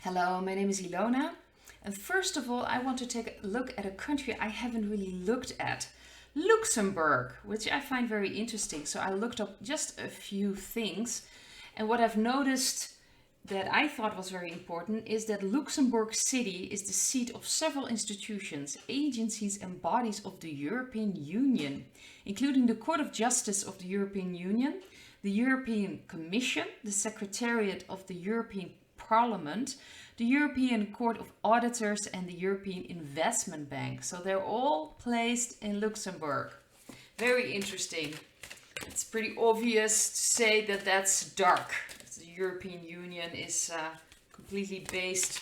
Hello, my name is Ilona. And first of all, I want to take a look at a country I haven't really looked at. Luxembourg, which I find very interesting. So I looked up just a few things. And what I've noticed that I thought was very important is that Luxembourg City is the seat of several institutions, agencies and bodies of the European Union, including the Court of Justice of the European Union, the European Commission, the Secretariat of the European Parliament, the European Court of Auditors and the European Investment Bank. So they're all placed in Luxembourg. Very interesting. It's pretty obvious to say that that's dark. The European Union is completely based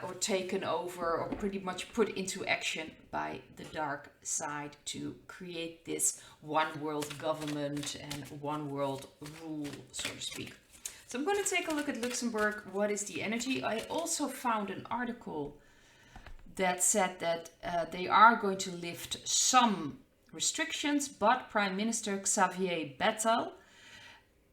or taken over or pretty much put into action by the dark side to create this one world government and one world rule, so to speak. So I'm going to take a look at Luxembourg. What is the energy? I also found an article that said that they are going to lift some restrictions, but Prime Minister Xavier Bettel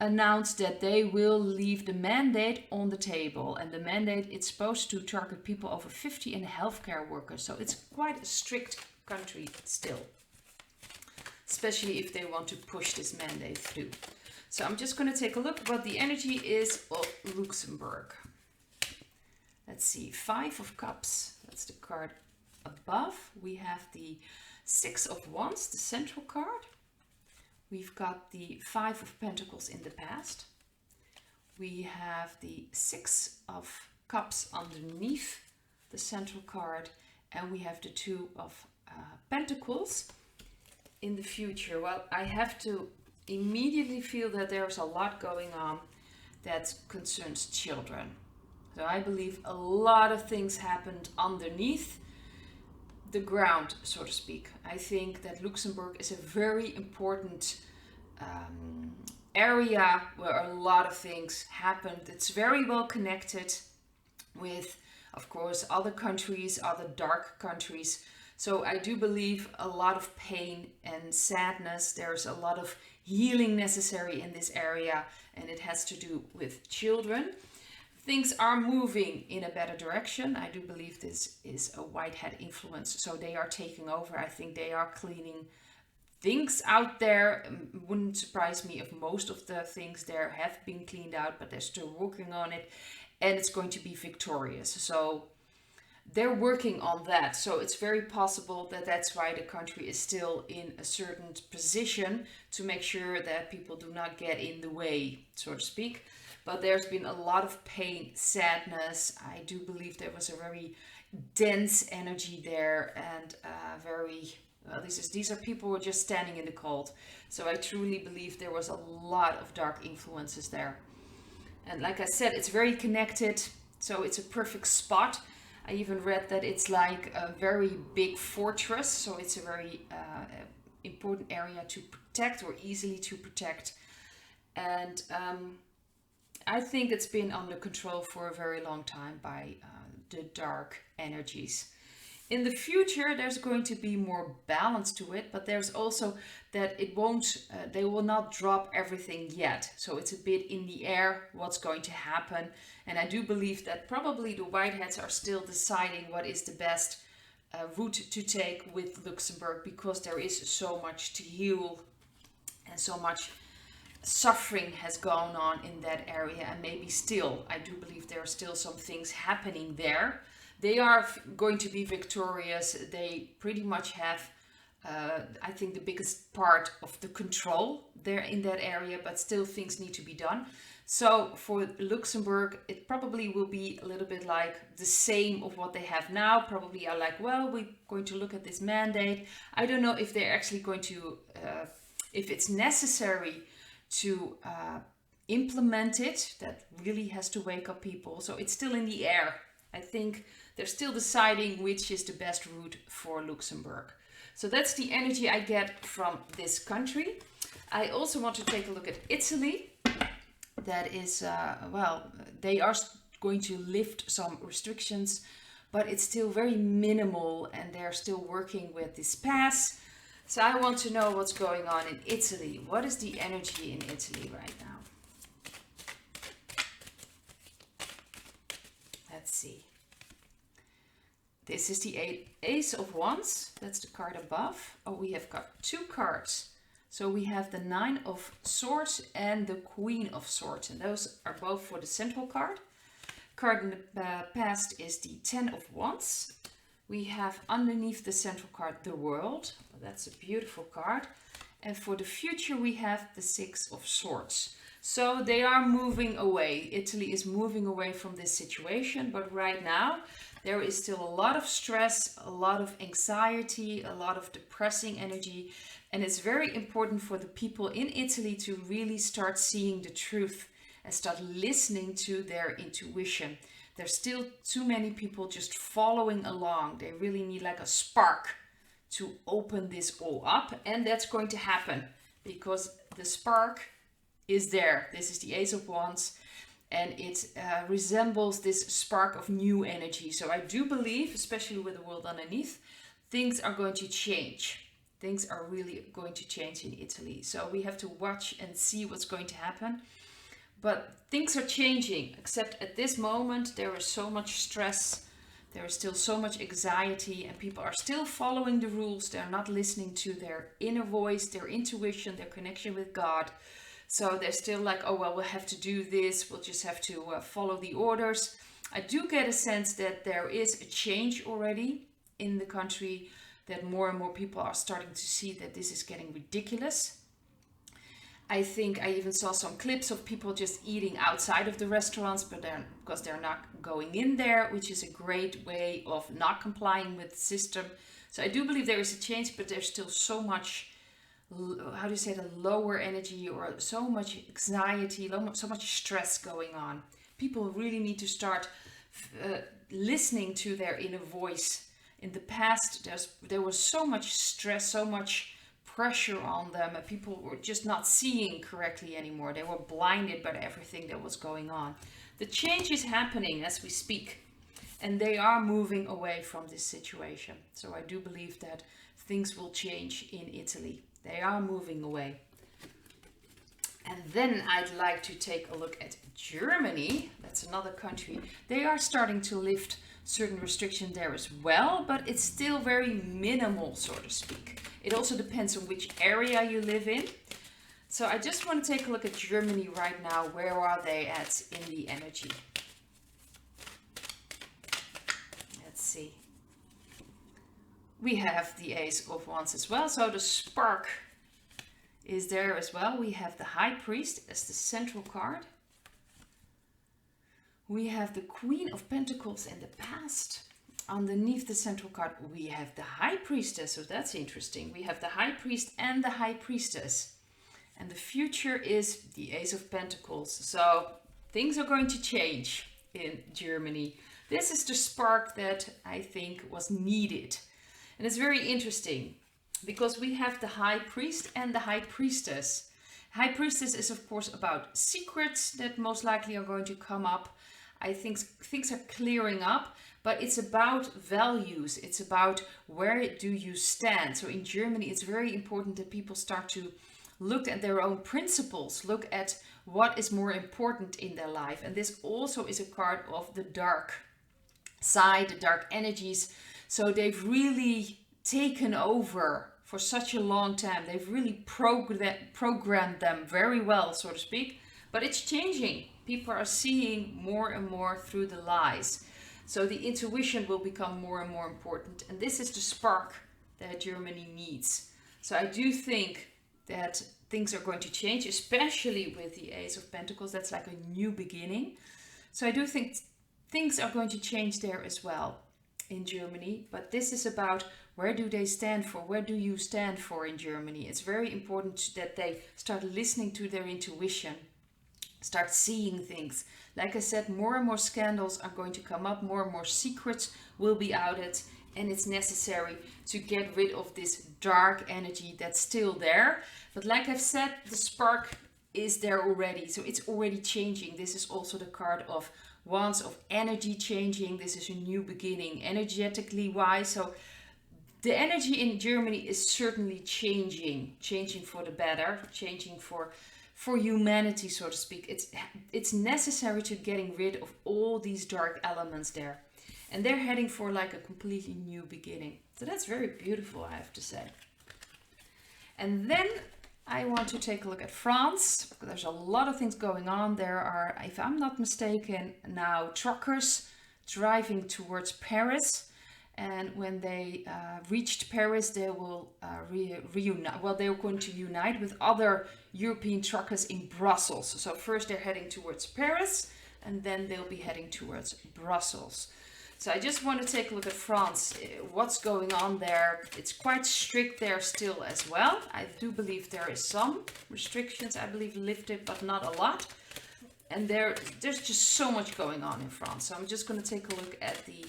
announced that they will leave the mandate on the table. And the mandate, it's supposed to target people over 50 and healthcare workers. So it's quite a strict country still, especially if they want to push this mandate through. So I'm just going to take a look what the energy is of Luxembourg. Let's see, 5 of Cups, that's the card above. We have the 6 of Wands, the central card. We've got the 5 of Pentacles in the past. We have the 6 of Cups underneath the central card. And we have the 2 of Pentacles in the future. Well, I have to immediately feel that there's a lot going on that concerns children. So I believe a lot of things happened underneath the ground, so to speak. I think that Luxembourg is a very important area where a lot of things happened. It's very well connected with, of course, other countries, other dark countries. So I do believe a lot of pain and sadness. There's a lot of healing necessary in this area, and it has to do with children. Things are moving in a better direction. I do believe this is a white hat influence. So they are taking over. I think they are cleaning things out there. Wouldn't surprise me if most of the things there have been cleaned out, but they're still working on it, and it's going to be victorious. So they're working on that. So it's very possible that that's why the country is still in a certain position to make sure that people do not get in the way, so to speak. But there's been a lot of pain, sadness. I do believe there was a very dense energy there, and these are people who are just standing in the cold. So I truly believe there was a lot of dark influences there. And like I said, it's very connected. So it's a perfect spot. I even read that it's like a very big fortress. So it's a very important area to protect, or easily to protect. And I think it's been under control for a very long time by the dark energies. In the future, there's going to be more balance to it, but there's also that they will not drop everything yet. So it's a bit in the air what's going to happen. And I do believe that probably the white hats are still deciding what is the best route to take with Luxembourg, because there is so much to heal and so much suffering has gone on in that area. And maybe still, I do believe there are still some things happening there. They are going to be victorious. They pretty much have, I think, the biggest part of the control there in that area, but still things need to be done. So for Luxembourg, it probably will be a little bit like the same of what they have now. Probably are like, well, we're going to look at this mandate. I don't know if they're actually going to, if it's necessary to implement it. That really has to wake up people. So it's still in the air. I think they're still deciding which is the best route for Luxembourg. So that's the energy I get from this country. I also want to take a look at Italy. That is, they are going to lift some restrictions, but it's still very minimal, and they're still working with this pass. So I want to know what's going on in Italy. What is the energy in Italy right now? see. This is the Ace of Wands. That's the card above. Oh, we have got 2 cards. So we have the 9 of Swords and the Queen of Swords. And those are both for the central card. Card in the past is the 10 of Wands. We have underneath the central card the World. Well, that's a beautiful card. And for the future we have the 6 of Swords. So they are moving away. Italy is moving away from this situation. But right now there is still a lot of stress, a lot of anxiety, a lot of depressing energy. And it's very important for the people in Italy to really start seeing the truth and start listening to their intuition. There's still too many people just following along. They really need like a spark to open this all up. And that's going to happen because the spark is there. This is the Ace of Wands. And it resembles this spark of new energy. So I do believe, especially with the world underneath, things are going to change. Things are really going to change in Italy. So we have to watch and see what's going to happen. But things are changing, except at this moment there is so much stress. There is still so much anxiety and people are still following the rules. They're not listening to their inner voice, their intuition, their connection with God. So they're still like, oh, well, we'll have to do this. We'll just have to follow the orders. I do get a sense that there is a change already in the country, that more and more people are starting to see that this is getting ridiculous. I think I even saw some clips of people just eating outside of the restaurants, but because they're not going in there, which is a great way of not complying with the system. So I do believe there is a change, but there's still so much, how do you say, the lower energy or so much anxiety, so much stress going on. People really need to start listening to their inner voice. In the past, there was so much stress, so much pressure on them, and people were just not seeing correctly anymore. They were blinded by everything that was going on. The change is happening as we speak, and they are moving away from this situation. So I do believe that things will change in Italy. They are moving away. And then I'd like to take a look at Germany. That's another country. They are starting to lift certain restrictions there as well, but it's still very minimal, so to speak. It also depends on which area you live in. So I just want to take a look at Germany right now. Where are they at in the energy? Let's see. We have the Ace of Wands as well, so the spark is there as well. We have the High Priest as the central card. We have the Queen of Pentacles in the past. Underneath the central card, we have the High Priestess, so that's interesting. We have the High Priest and the High Priestess. And the future is the Ace of Pentacles. So things are going to change in Germany. This is the spark that I think was needed. And it's very interesting because we have the High Priest and the High Priestess. High Priestess is of course about secrets that most likely are going to come up. I think things are clearing up, but it's about values. It's about where do you stand. So in Germany, it's very important that people start to look at their own principles, look at what is more important in their life. And this also is a card of the dark side, the dark energies. So they've really taken over for such a long time. They've really programmed them very well, so to speak, but it's changing. People are seeing more and more through the lies. So the intuition will become more and more important. And this is the spark that Germany needs. So I do think that things are going to change, especially with the Ace of Pentacles. That's like a new beginning. So I do think things are going to change there as well in Germany. But this is about where do they stand for? Where do you stand for in Germany? It's very important that they start listening to their intuition. Start seeing things. Like I said, more and more scandals are going to come up, more and more secrets will be outed, and it's necessary to get rid of this dark energy that's still there. But like I've said, the spark is there already, so it's already changing. This is also the card of Wands, of energy changing. This is a new beginning, energetically wise. So the energy in Germany is certainly changing for the better, changing for for humanity, so to speak. It's necessary to getting rid of all these dark elements there. And they're heading for like a completely new beginning. So that's very beautiful, I have to say. And then I want to take a look at France. There's a lot of things going on. There are, if I'm not mistaken, now truckers driving towards Paris. And when they reached Paris, they will reunite. Well, they're going to unite with other European truckers in Brussels. So first they're heading towards Paris, and then they'll be heading towards Brussels. So I just want to take a look at France. What's going on there? It's quite strict there still as well. I do believe there is some restrictions, I believe, lifted, but not a lot. And there's just so much going on in France. So I'm just going to take a look at the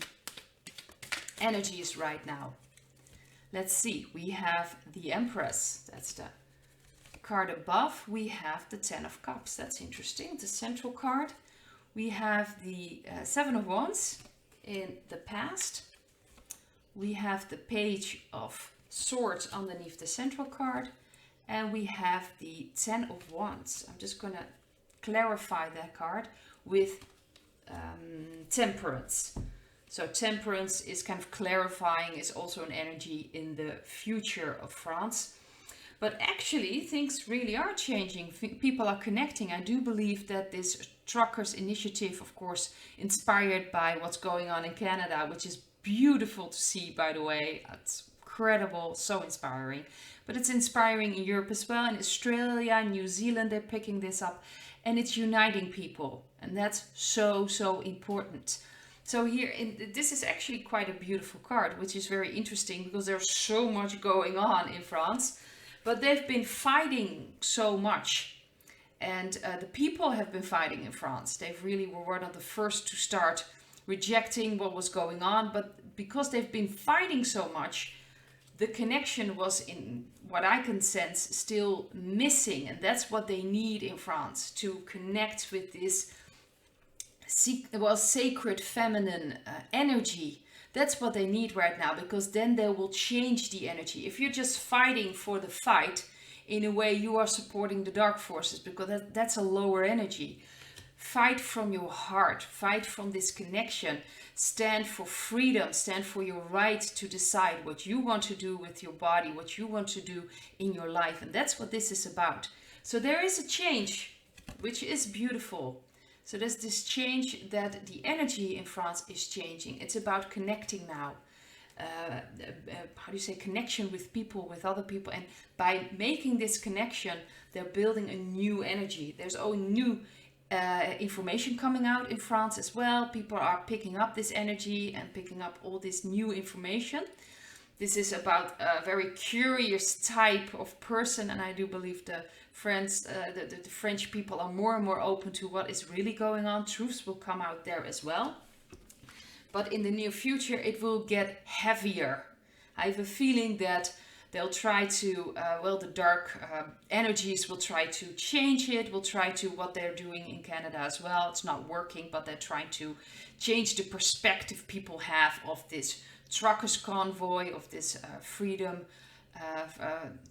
energies right now. Let's see. We have the Empress. That's the card above. We have the Ten of Cups. That's interesting. The central card. We have the Seven of Wands in the past. We have the Page of Swords underneath the central card. And we have the Ten of Wands. I'm just going to clarify that card with Temperance. So Temperance is kind of clarifying, is also an energy in the future of France. But actually things really are changing. People are connecting. I do believe that this truckers initiative, of course, inspired by what's going on in Canada, which is beautiful to see, by the way. It's incredible, so inspiring. But it's inspiring in Europe as well. In Australia, New Zealand, they're picking this up. And it's uniting people. And that's so, so important. So here, this is actually quite a beautiful card, which is very interesting because there's so much going on in France. But they've been fighting so much. And the people have been fighting in France. They really were one of the first to start rejecting what was going on. But because they've been fighting so much, the connection was, in what I can sense, still missing. And that's what they need in France, to connect with this sacred feminine energy. That's what they need right now, because then they will change the energy. If you're just fighting for the fight, in a way you are supporting the dark forces, because that's a lower energy. Fight from your heart, fight from this connection, stand for freedom, stand for your right to decide what you want to do with your body, what you want to do in your life. And that's what this is about. So there is a change, which is beautiful. So there's this change, that the energy in France is changing. It's about connecting now. How do you say, connection with people, with other people. And by making this connection, they're building a new energy. There's a new information coming out in France as well. People are picking up this energy and picking up all this new information. This is about a very curious type of person, and I do believe the French people are more and more open to what is really going on. Truths will come out there as well. But in the near future, it will get heavier. I have a feeling that they'll try to, the dark energies will try to change it, will try to, what they're doing in Canada as well. It's not working, but they're trying to change the perspective people have of this truckers convoy, of this freedom, how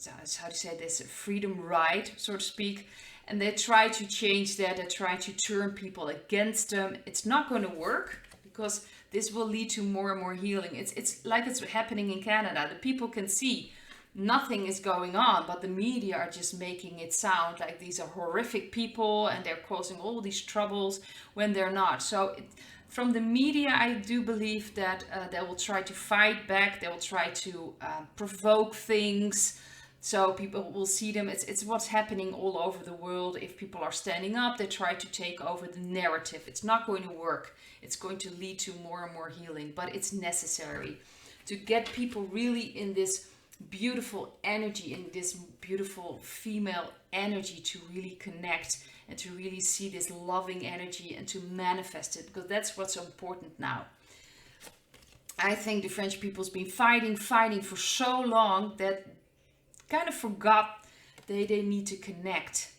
do you say this, freedom ride, so to speak. And they try to change that, they try to turn people against them. It's not going to work, because this will lead to more and more healing. It's like it's happening in Canada. The people can see nothing is going on, but the media are just making it sound like these are horrific people and they're causing all these troubles when they're not. So from the media, I do believe that they will try to fight back. They will try to provoke things, so people will see them. It's what's happening all over the world. If people are standing up, they try to take over the narrative. It's not going to work. It's going to lead to more and more healing, but it's necessary to get people really in this beautiful energy, in this beautiful female energy, to really connect and to really see this loving energy and to manifest it, because that's what's so important now. I think the French people's been fighting for so long that kind of forgot they need to connect.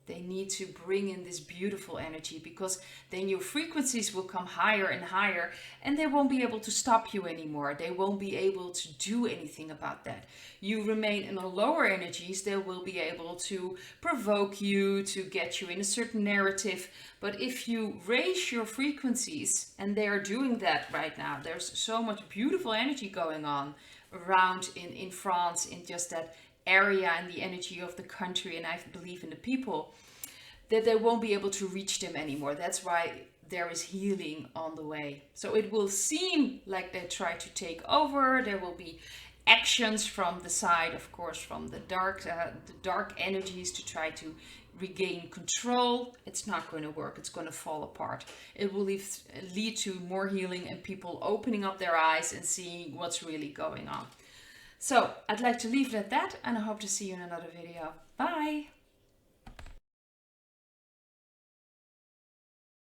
They need to bring in this beautiful energy, because then your frequencies will come higher and higher, and they won't be able to stop you anymore. They won't be able to do anything about that. You remain in the lower energies, they will be able to provoke you, to get you in a certain narrative. But if you raise your frequencies, and they are doing that right now, there's so much beautiful energy going on around in France, in just that area and the energy of the country, and I believe in the people, that they won't be able to reach them anymore. That's why there is healing on the way. So it will seem like they try to take over. There will be actions from the side, of course, from the dark energies to try to regain control. It's not going to work. It's going to fall apart. It will lead to more healing and people opening up their eyes and seeing what's really going on. So I'd like to leave it at that, and I hope to see you in another video. Bye!